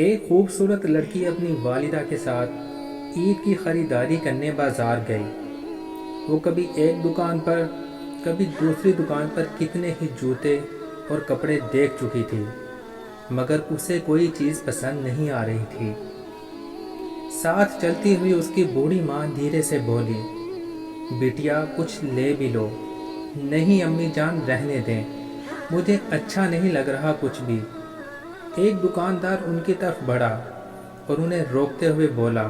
ایک خوبصورت لڑکی اپنی والدہ کے ساتھ عید کی خریداری کرنے بازار گئی۔ وہ کبھی ایک دکان پر کبھی دوسری دکان پر کتنے ہی جوتے اور کپڑے دیکھ چکی تھی، مگر اسے کوئی چیز پسند نہیں آ رہی تھی۔ ساتھ چلتی ہوئی اس کی بوڑھی ماں دھیرے سے بولی، بیٹیا کچھ لے بھی لو۔ نہیں امی جان، رہنے دیں، مجھے اچھا نہیں لگ رہا کچھ بھی۔ ایک دکاندار ان کی طرف بڑھا اور انہیں روکتے ہوئے بولا،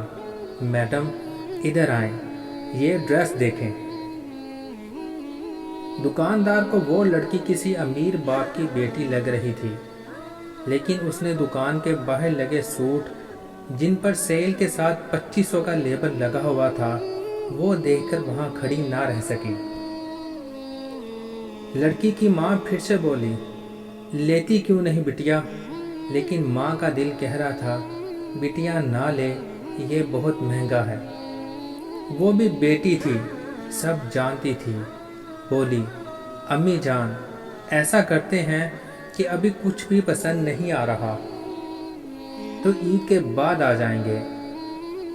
میڈم ادھر آئیں، یہ ڈریس دیکھیں۔ دکاندار کو وہ لڑکی کسی امیر باپ کی بیٹی لگ رہی تھی، لیکن اس نے دکان کے باہر لگے سوٹ جن پر سیل کے ساتھ 2500 کا لیبل لگا ہوا تھا وہ دیکھ کر وہاں کھڑی نہ رہ سکی۔ لڑکی کی ماں پھر سے بولی، لیتی کیوں نہیں بٹیا؟ لیکن ماں کا دل کہہ رہا تھا، بٹیا نہ لے، یہ بہت مہنگا ہے۔ وہ بھی بیٹی تھی، سب جانتی تھی۔ بولی، امی جان ایسا کرتے ہیں کہ ابھی کچھ بھی پسند نہیں آ رہا تو عید کے بعد آ جائیں گے۔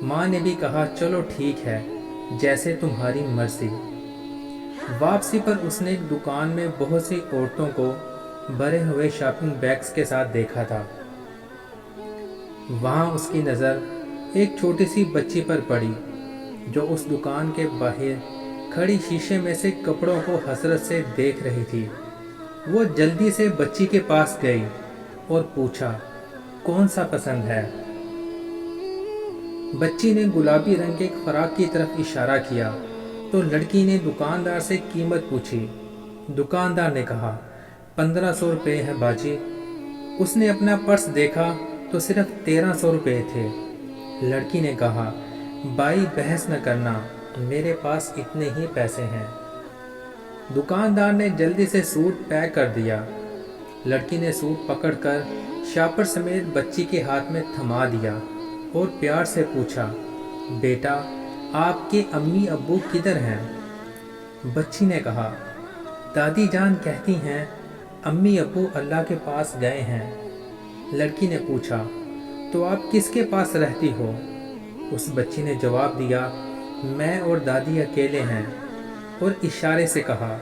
ماں نے بھی کہا، چلو ٹھیک ہے، جیسے تمہاری مرضی۔ واپسی پر اس نے ایک دکان میں بہت سی عورتوں کو بھرے ہوئے شاپنگ بیگز کے ساتھ دیکھا تھا۔ وہاں اس کی نظر ایک چھوٹی سی بچی پر پڑی جو اس دکان کے باہر کھڑی شیشے میں سے کپڑوں کو حسرت سے دیکھ رہی تھی۔ وہ جلدی سے بچی کے پاس گئی اور پوچھا، کون سا پسند ہے؟ بچی نے گلابی رنگ کے ایک فراق کی طرف اشارہ کیا تو لڑکی نے دکاندار سے قیمت پوچھی۔ دکاندار نے کہا، 1500 روپے ہے باجی۔ اس نے اپنا پرس دیکھا تو صرف 1300 روپے تھے۔ لڑکی نے کہا، بائی بحث نہ کرنا، میرے پاس اتنے ہی پیسے ہیں۔ دکاندار نے جلدی سے سوٹ پیک کر دیا۔ لڑکی نے سوٹ پکڑ کر شاپر سمیت بچی کے ہاتھ میں تھما دیا اور پیار سے پوچھا، بیٹا آپ کے امی ابو کدھر ہیں؟ بچی نے کہا، دادی جان کہتی ہیں امی ابو اللہ کے پاس گئے ہیں۔ لڑکی نے پوچھا، تو آپ کس کے پاس رہتی ہو؟ اس بچی نے جواب دیا، میں اور دادی اکیلے ہیں، اور اشارے سے کہا،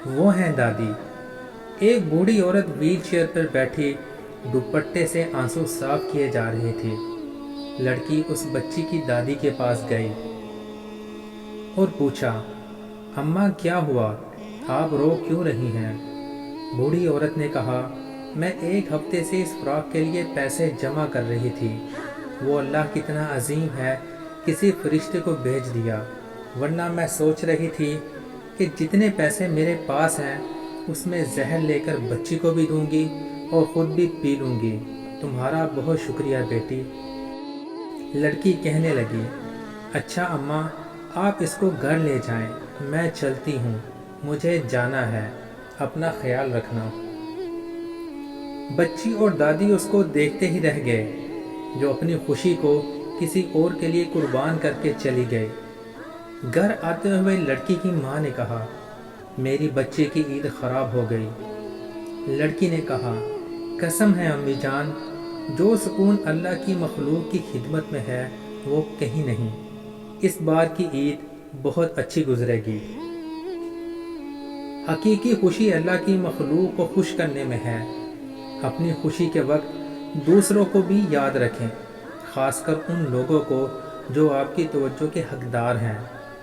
وہ ہیں دادی۔ ایک بوڑھی عورت ویل چیئر پر بیٹھی دوپٹے سے آنسو صاف کیے جا رہی تھی۔ لڑکی اس بچی کی دادی کے پاس گئی اور پوچھا، اماں کیا ہوا، آپ رو کیوں رہی ہیں؟ بوڑھی عورت نے کہا، میں ایک ہفتے سے اس فراق کے لیے پیسے جمع کر رہی تھی، وہ اللہ کتنا عظیم ہے، کسی فرشتے کو بھیج دیا، ورنہ میں سوچ رہی تھی کہ جتنے پیسے میرے پاس ہیں اس میں زہر لے کر بچی کو بھی دوں گی اور خود بھی پی لوں گی۔ تمہارا بہت شکریہ بیٹی۔ لڑکی کہنے لگی، اچھا اماں آپ اس کو گھر لے جائیں، میں چلتی ہوں، مجھے جانا ہے، اپنا خیال رکھنا۔ بچی اور دادی اس کو دیکھتے ہی رہ گئے، جو اپنی خوشی کو کسی اور کے لیے قربان کر کے چلی گئی۔ گھر آتے ہوئے لڑکی کی ماں نے کہا، میری بچی کی عید خراب ہو گئی۔ لڑکی نے کہا، قسم ہے امی جان، جو سکون اللہ کی مخلوق کی خدمت میں ہے وہ کہیں نہیں، اس بار کی عید بہت اچھی گزرے گی۔ حقیقی خوشی اللہ کی مخلوق کو خوش کرنے میں ہے۔ اپنی خوشی کے وقت دوسروں کو بھی یاد رکھیں، خاص کر ان لوگوں کو جو آپ کی توجہ کے حقدار ہیں۔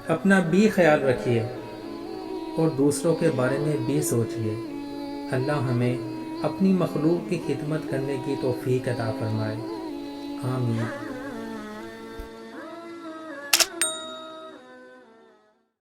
اپنا بھی خیال رکھیے اور دوسروں کے بارے میں بھی سوچیے۔ اللہ ہمیں اپنی مخلوق کی خدمت کرنے کی توفیق عطا فرمائے، آمین۔